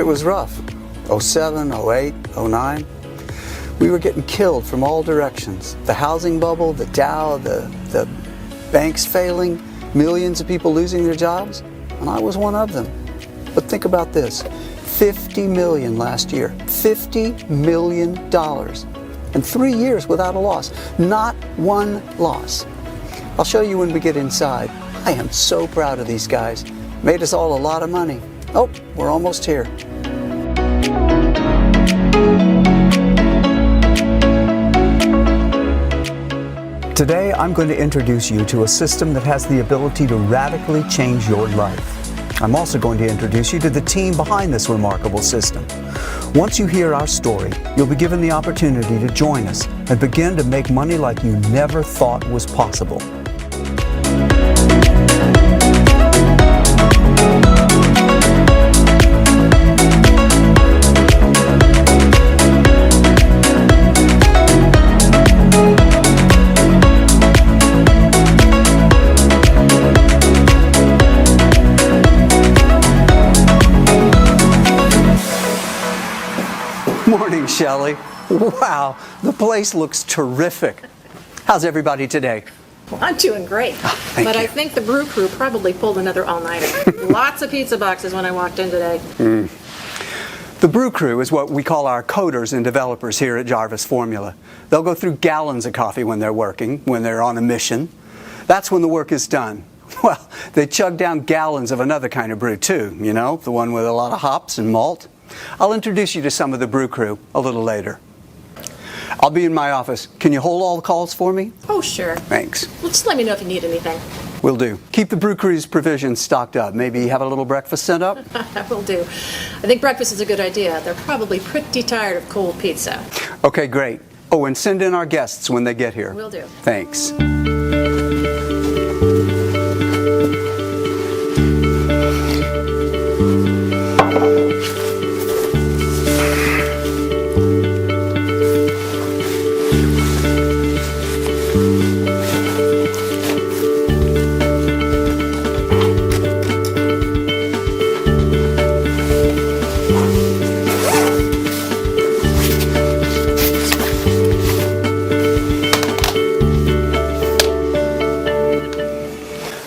was rough. 07, 08, 09. We were getting killed from all directions. The housing bubble, the Dow, the banks failing, millions of people losing their jobs, and I was one of them. But think about this, $50 million last year, $50 million, and 3 years without a loss, not one loss. I'll show you when we get inside. I am so proud of these guys. Made us all a lot of money. Oh, we're almost here. Today, I'm going to introduce you to a system that has the ability to radically change your life. I'm also going to introduce you to the team behind this remarkable system. Once you hear our story, you'll be given the opportunity to join us and begin to make money like you never thought was possible. Morning, Shelley. Wow, the place looks terrific. How's everybody today? Well, I'm doing great, Thank but you. I think the brew crew probably pulled another all-nighter. Lots of pizza boxes when I walked in today. The brew crew is what we call our coders and developers here at Jarvis Formula. They'll go through gallons of coffee when they're working, when they're on a mission. That's when the work is done. Well, they chug down gallons of another kind of brew too, you know, the one with a lot of hops and malt. I'll introduce you to some of the brew crew a little later. I'll be in my office. Can you hold all the calls for me? Oh, sure. Thanks. Well, just let me know if you need anything. Will do. Keep the brew crew's provisions stocked up. Maybe have a little breakfast sent up? I will do. I think breakfast is a good idea. They're probably pretty tired of cold pizza. Okay, great. Oh, and send in our guests when they get here. Will do. Thanks.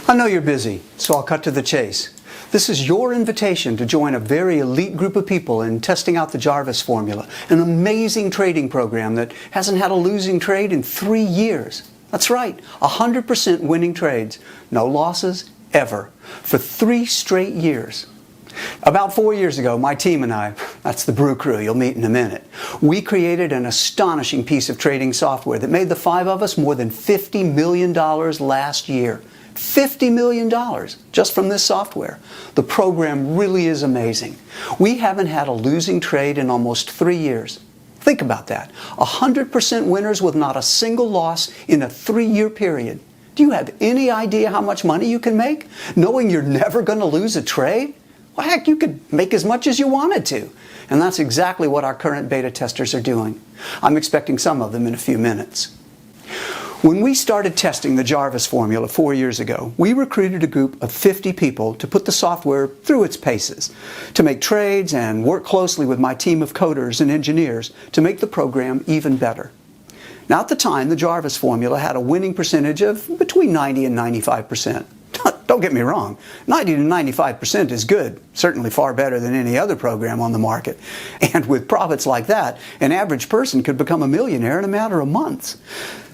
I know you're busy, so I'll cut to the chase. This is your invitation to join a very elite group of people in testing out the Jarvis Formula, an amazing trading program that hasn't had a losing trade in 3 years. That's right, 100% winning trades, no losses ever, for 3 straight years. About 4 years ago, my team and I, that's the brew crew you'll meet in a minute, we created an astonishing piece of trading software that made the 5 of us more than $50 million last year. $50 million just from this software. The program really is amazing. We haven't had a losing trade in almost 3 years. Think about that. 100% winners with not a single loss in a 3-year period. Do you have any idea how much money you can make, knowing you're never going to lose a trade? Well, heck, you could make as much as you wanted to. And that's exactly what our current beta testers are doing. I'm expecting some of them in a few minutes. When we started testing the Jarvis Formula 4 years ago, we recruited a group of 50 people to put the software through its paces, to make trades and work closely with my team of coders and engineers to make the program even better. Now, at the time, the Jarvis Formula had a winning percentage of between 90 and 95%. Don't get me wrong, 90 to 95% is good, certainly far better than any other program on the market. And with profits like that, an average person could become a millionaire in a matter of months.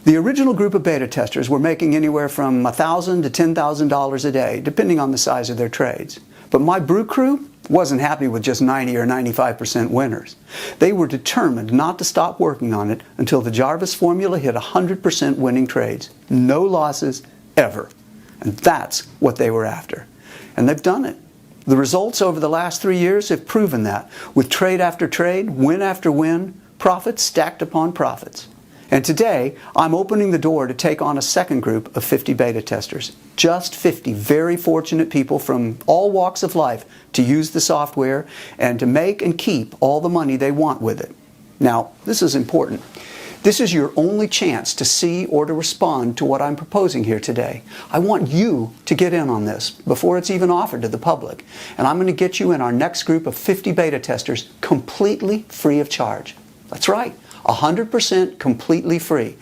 The original group of beta testers were making anywhere from $1,000 to $10,000 a day, depending on the size of their trades. But my brew crew wasn't happy with just 90 or 95% winners. They were determined not to stop working on it until the Jarvis Formula hit 100% winning trades. No losses, ever. And that's what they were after. And they've done it. The results over the last 3 years have proven that, with trade after trade, win after win, profits stacked upon profits. And today, I'm opening the door to take on a second group of 50 beta testers. Just 50 very fortunate people from all walks of life to use the software and to make and keep all the money they want with it. Now, this is important. This is your only chance to see or to respond to what I'm proposing here today. I want you to get in on this before it's even offered to the public. And I'm going to get you in our next group of 50 beta testers completely free of charge. That's right, 100% completely free.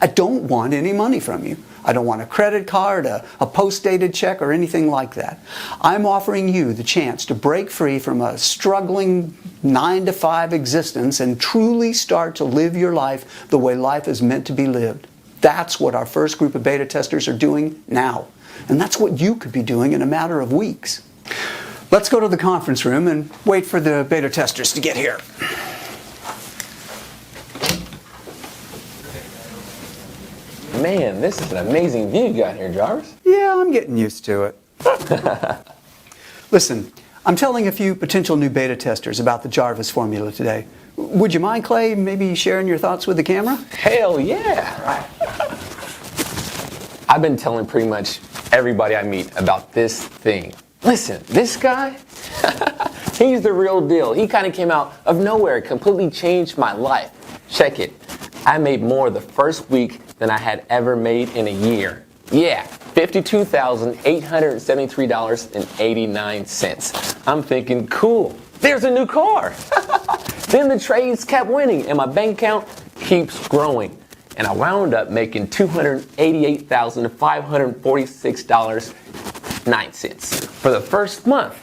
I don't want any money from you. I don't want a credit card, a post-dated check, or anything like that. I'm offering you the chance to break free from a struggling 9-to-5 existence and truly start to live your life the way life is meant to be lived. That's what our first group of beta testers are doing now. And that's what you could be doing in a matter of weeks. Let's go to the conference room and wait for the beta testers to get here. Man, this is an amazing view you got here, Jarvis. Yeah, I'm getting used to it. Listen, I'm telling a few potential new beta testers about the Jarvis formula today. Would you mind, Clay, maybe sharing your thoughts with the camera? Hell yeah! I've been telling pretty much everybody I meet about this thing. Listen, this guy, he's the real deal. He kind of came out of nowhere, completely changed my life. Check it. I made more the first week than I had ever made in a year. Yeah, $52,873.89. I'm thinking, cool, there's a new car. Then the trades kept winning and my bank account keeps growing. And I wound up making $288,546.09 for the first month.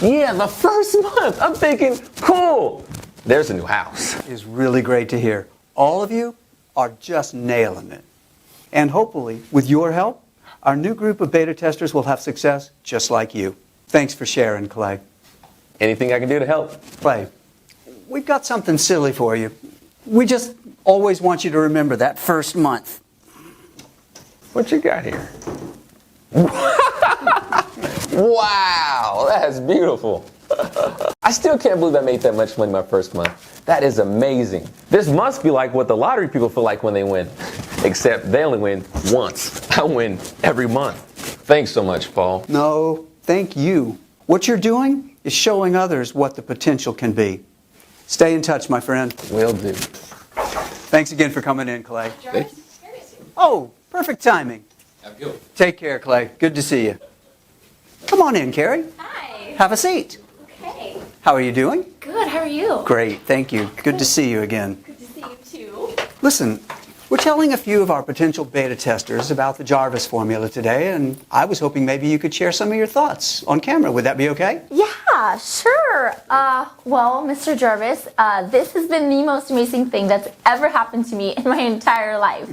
Yeah, the first month. I'm thinking, cool, there's a new house. It's really great to hear. All of you are just nailing it. And hopefully, with your help, our new group of beta testers will have success just like you. Thanks for sharing, Clay. Anything I can do to help? Clay, we've got something silly for you. We just always want you to remember that first month. What you got here? Wow, that's beautiful. I still can't believe I made that much money my first month. That is amazing. This must be like what the lottery people feel like when they win. Except they only win once. I win every month. Thanks so much, Paul. No, thank you. What you're doing is showing others what the potential can be. Stay in touch, my friend. Will do. Thanks again for coming in, Clay. Jarvis? Oh, perfect timing. Have a good one. Take care, Clay. Good to see you. Come on in, Carrie. Hi. Have a seat. Okay. How are you doing? Good. How are you? Great, thank you. Good to see you again. Good to see you too. Listen, we're telling a few of our potential beta testers about the Jarvis formula today, and I was hoping maybe you could share some of your thoughts on camera. Would that be okay? Yeah, sure. Well, Mr. Jarvis, this has been the most amazing thing that's ever happened to me in my entire life.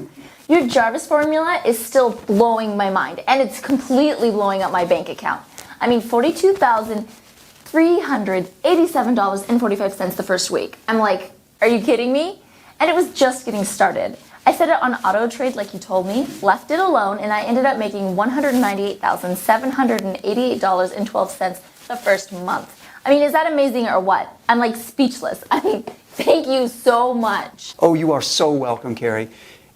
Your Jarvis formula is still blowing my mind, and it's completely blowing up my bank account. I mean, $42,387.45 the first week. I'm like, are you kidding me? And it was just getting started. I set it on auto trade like you told me, left it alone, and I ended up making $198,788.12 the first month. I mean, is that amazing or what? I'm like speechless. I mean, thank you so much. Oh, you are so welcome, Carrie.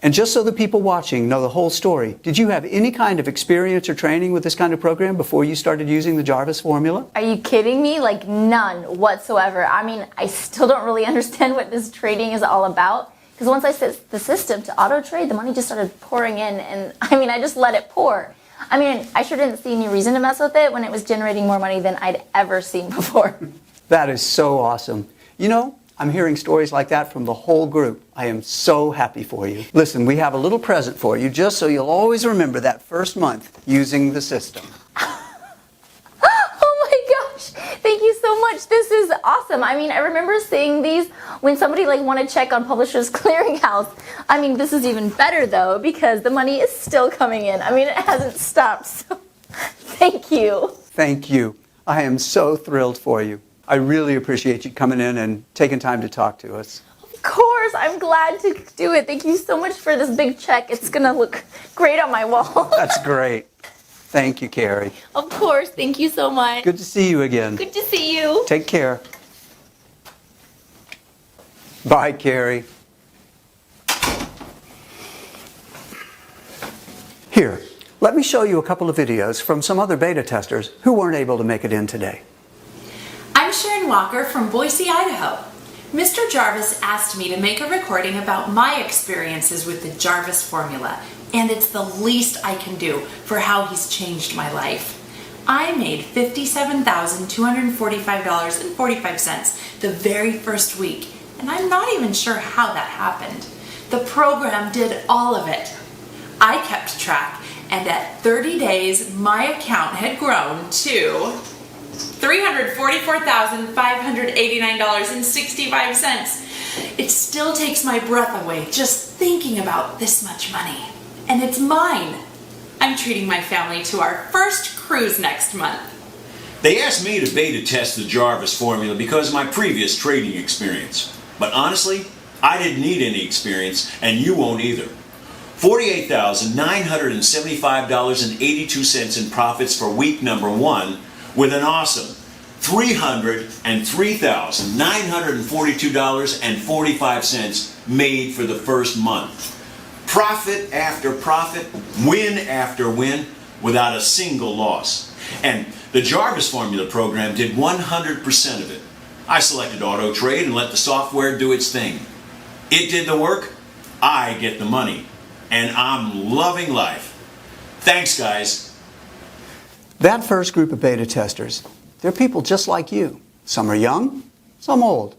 And just so the people watching know the whole story, did you have any kind of experience or training with this kind of program before you started using the Jarvis formula? Are you kidding me? Like none whatsoever. I mean, I still don't really understand what this trading is all about. Because once I set the system to auto trade, the money just started pouring in, and I mean, I just let it pour. I mean, I sure didn't see any reason to mess with it when it was generating more money than I'd ever seen before. That is so awesome. You know, I'm hearing stories like that from the whole group. I am so happy for you. Listen, we have a little present for you just so you'll always remember that first month using the system. Oh my gosh, thank you so much. This is awesome. I mean, I remember seeing these when somebody like wanted to check on Publishers Clearinghouse. I mean, this is even better though because the money is still coming in. I mean, it hasn't stopped. So thank you. Thank you. I am so thrilled for you. I really appreciate you coming in and taking time to talk to us. Of course, I'm glad to do it. Thank you so much for this big check. It's going to look great on my wall. That's great. Thank you, Carrie. Of course, thank you so much. Good to see you again. Good to see you. Take care. Bye, Carrie. Here, let me show you a couple of videos from some other beta testers who weren't able to make it in today. I'm Sharon Walker from Boise, Idaho. Mr. Jarvis asked me to make a recording about my experiences with the Jarvis formula, and it's the least I can do for how he's changed my life. I made $57,245.45 the very first week, and I'm not even sure how that happened. The program did all of it. I kept track, and at 30 days, my account had grown to $344,589.65. It still takes my breath away just thinking about this much money. And it's mine. I'm treating my family to our first cruise next month. They asked me to beta test the Jarvis formula because of my previous trading experience. But honestly, I didn't need any experience, and you won't either. $48,975.82 in profits for week number 1, with an awesome $303,942.45 made for the first month. Profit after profit, win after win, without a single loss. And the Jarvis Formula program did 100% of it. I selected auto trade and let the software do its thing. It did the work, I get the money, and I'm loving life. Thanks, guys. That first group of beta testers, they're people just like you. Some are young, some old.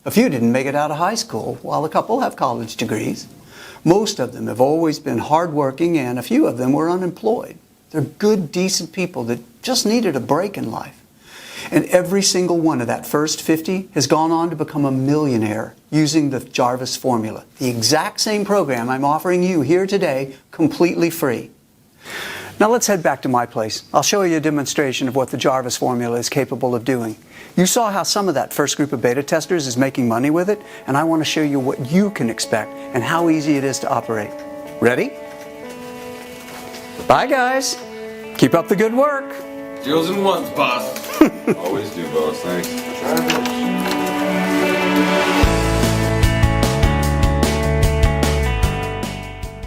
A few didn't make it out of high school, while a couple have college degrees. Most of them have always been hardworking, and a few of them were unemployed. They're good, decent people that just needed a break in life. And every single one of that first 50 has gone on to become a millionaire using the Jarvis formula, the exact same program I'm offering you here today, completely free. Now let's head back to my place. I'll show you a demonstration of what the Jarvis formula is capable of doing. You saw how some of that first group of beta testers is making money with it, and I want to show you what you can expect and how easy it is to operate. Ready? Bye, guys. Keep up the good work. Deals in ones, boss. Always do, boss. Thanks.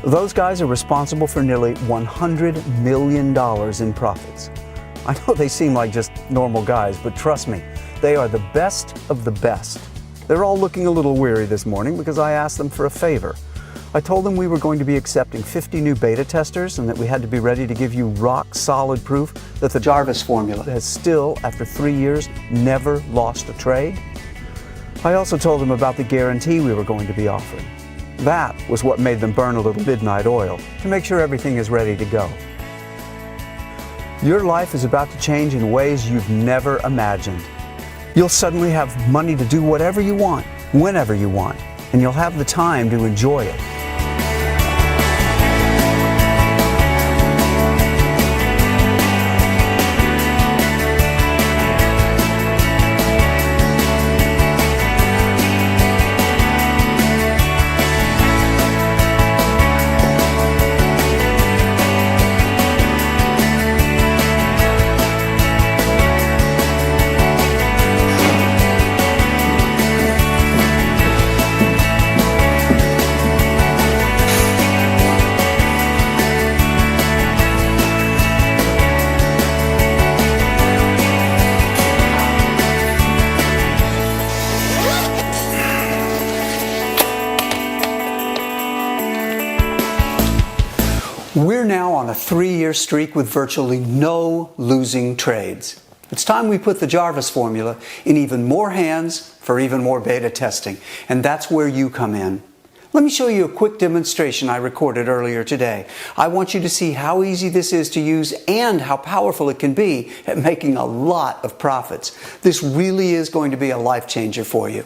Those guys are responsible for nearly $100 million in profits. I know they seem like just normal guys, but trust me, they are the best of the best. They're all looking a little weary this morning because I asked them for a favor. I told them we were going to be accepting 50 new beta testers and that we had to be ready to give you rock-solid proof that the Jarvis formula has still, after 3 years, never lost a trade. I also told them about the guarantee we were going to be offering. That was what made them burn a little midnight oil to make sure everything is ready to go. Your life is about to change in ways you've never imagined. You'll suddenly have money to do whatever you want, whenever you want, and you'll have the time to enjoy it. We're now on a 3-year streak with virtually no losing trades. It's time we put the Jarvis formula in even more hands for even more beta testing, and that's where you come in. Let me show you a quick demonstration I recorded earlier today. I want you to see how easy this is to use and how powerful it can be at making a lot of profits. This really is going to be a life changer for you.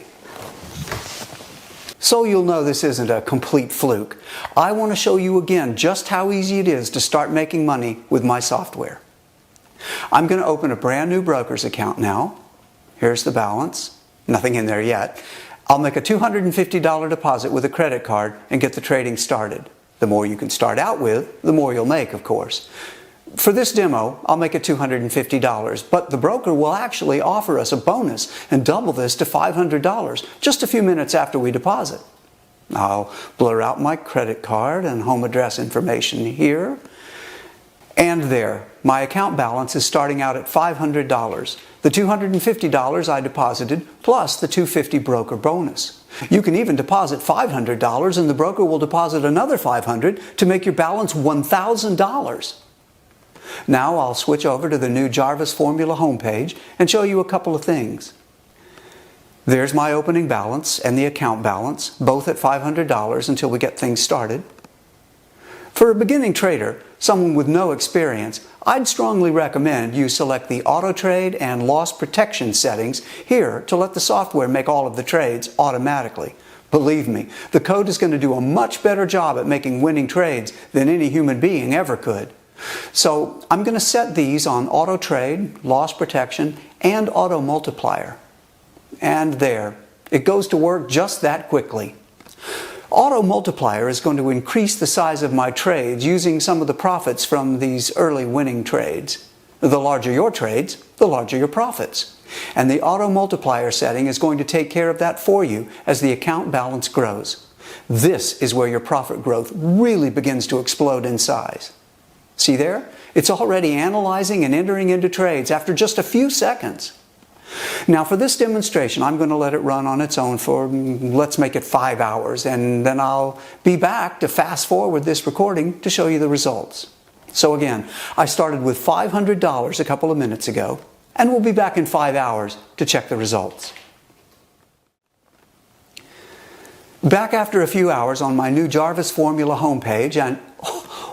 So you'll know this isn't a complete fluke. I want to show you again just how easy it is to start making money with my software. I'm going to open a brand new broker's account now. Here's the balance. Nothing in there yet. I'll make a $250 deposit with a credit card and get the trading started. The more you can start out with, the more you'll make, of course. For this demo, I'll make it $250, but the broker will actually offer us a bonus and double this to $500 just a few minutes after we deposit. I'll blur out my credit card and home address information here. And there, my account balance is starting out at $500. The $250 I deposited plus the $250 broker bonus. You can even deposit $500 and the broker will deposit another $500 to make your balance $1,000. Now I'll switch over to the new Jarvis Formula homepage and show you a couple of things. There's my opening balance and the account balance, both at $500 until we get things started. For a beginning trader, someone with no experience, I'd strongly recommend you select the auto trade and loss protection settings here to let the software make all of the trades automatically. Believe me, the code is going to do a much better job at making winning trades than any human being ever could. So I'm going to set these on auto trade, loss protection, and auto multiplier. And there, it goes to work just that quickly. Auto multiplier is going to increase the size of my trades using some of the profits from these early winning trades. The larger your trades, the larger your profits. And the auto multiplier setting is going to take care of that for you as the account balance grows. This is where your profit growth really begins to explode in size. See there? It's already analyzing and entering into trades after just a few seconds. Now for this demonstration, I'm going to let it run on its own for, let's make it 5 hours, and then I'll be back to fast forward this recording to show you the results. So again, I started with $500 a couple of minutes ago, and we'll be back in 5 hours to check the results. Back after a few hours on my new Jarvis Formula homepage, and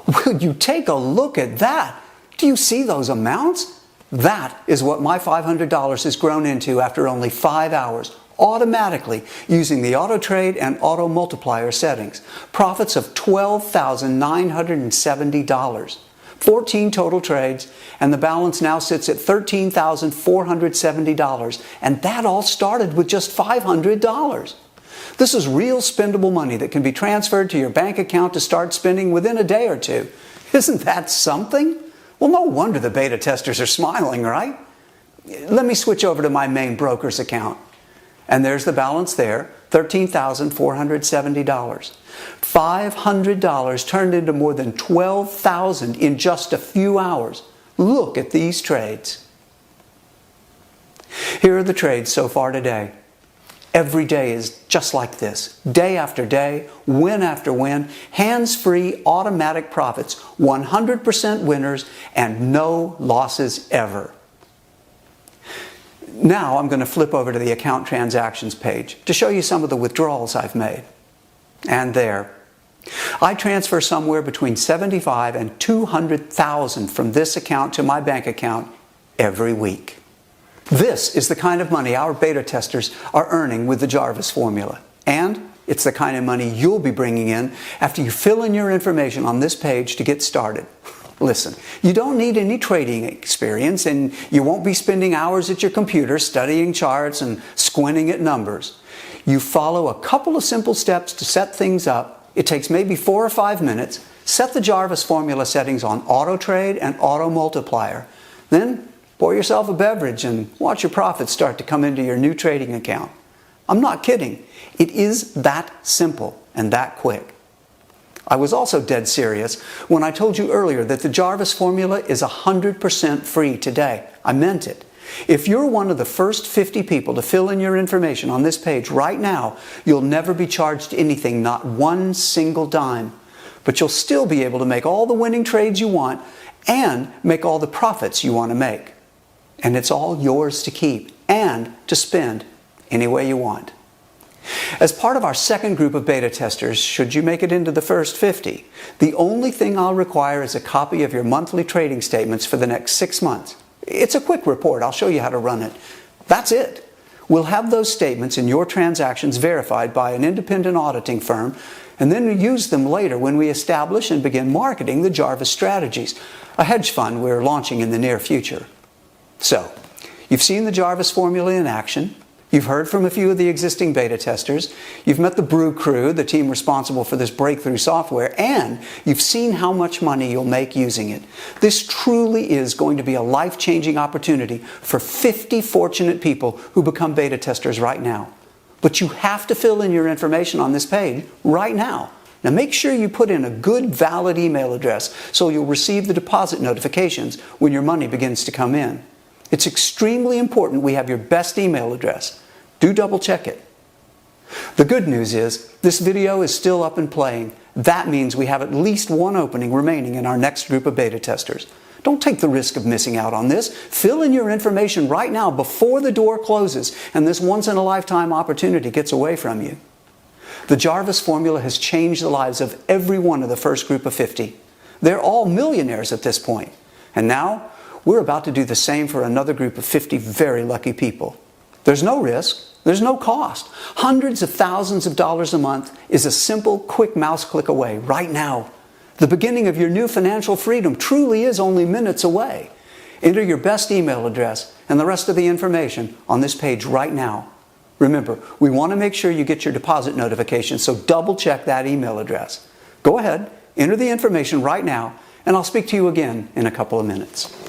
will you take a look at that? Do you see those amounts? That is what my $500 has grown into after only 5 hours, automatically using the auto trade and auto multiplier settings. Profits of $12,970. 14 total trades, and the balance now sits at $13,470. And that all started with just $500. This is real spendable money that can be transferred to your bank account to start spending within a day or two. Isn't that something? Well, no wonder the beta testers are smiling, right? Let me switch over to my main broker's account. And there's the balance there, $13,470. $500 turned into more than $12,000 in just a few hours. Look at these trades. Here are the trades so far today. Every day is just like this. Day after day, win after win, hands-free automatic profits, 100% winners, and no losses ever. Now I'm going to flip over to the account transactions page to show you some of the withdrawals I've made. And there. I transfer somewhere between $75,000 and $200,000 from this account to my bank account every week. This is the kind of money our beta testers are earning with the Jarvis formula. And it's the kind of money you'll be bringing in after you fill in your information on this page to get started. Listen, you don't need any trading experience, and you won't be spending hours at your computer studying charts and squinting at numbers. You follow a couple of simple steps to set things up. It takes maybe 4 or 5 minutes. Set the Jarvis formula settings on auto trade and auto multiplier. Then pour yourself a beverage and watch your profits start to come into your new trading account. I'm not kidding. It is that simple and that quick. I was also dead serious when I told you earlier that the Jarvis formula is 100% free today. I meant it. If you're one of the first 50 people to fill in your information on this page right now, you'll never be charged anything, not one single dime. But you'll still be able to make all the winning trades you want and make all the profits you want to make. And it's all yours to keep and to spend any way you want. As part of our second group of beta testers, should you make it into the first 50, the only thing I'll require is a copy of your monthly trading statements for the next 6 months. It's a quick report. I'll show you how to run it. That's it. We'll have those statements and your transactions verified by an independent auditing firm, and then we use them later when we establish and begin marketing the Jarvis strategies, a hedge fund we're launching in the near future. So, you've seen the Jarvis formula in action. You've heard from a few of the existing beta testers. You've met the Brew crew, the team responsible for this breakthrough software, and you've seen how much money you'll make using it. This truly is going to be a life-changing opportunity for 50 fortunate people who become beta testers right now. But you have to fill in your information on this page right now. Now make sure you put in a good, valid email address so you'll receive the deposit notifications when your money begins to come in. It's extremely important we have your best email address. Do double check it. The good news is this video is still up and playing. That means we have at least one opening remaining in our next group of beta testers. Don't take the risk of missing out on this. Fill in your information right now before the door closes and this once-in-a-lifetime opportunity gets away from you. The Jarvis formula has changed the lives of every one of the first group of 50. They're all millionaires at this point. And now, we're about to do the same for another group of 50 very lucky people. There's no risk. There's no cost. Hundreds of thousands of dollars a month is a simple, quick mouse click away right now. The beginning of your new financial freedom truly is only minutes away. Enter your best email address and the rest of the information on this page right now. Remember, we want to make sure you get your deposit notification, so double check that email address. Go ahead, enter the information right now, and I'll speak to you again in a couple of minutes.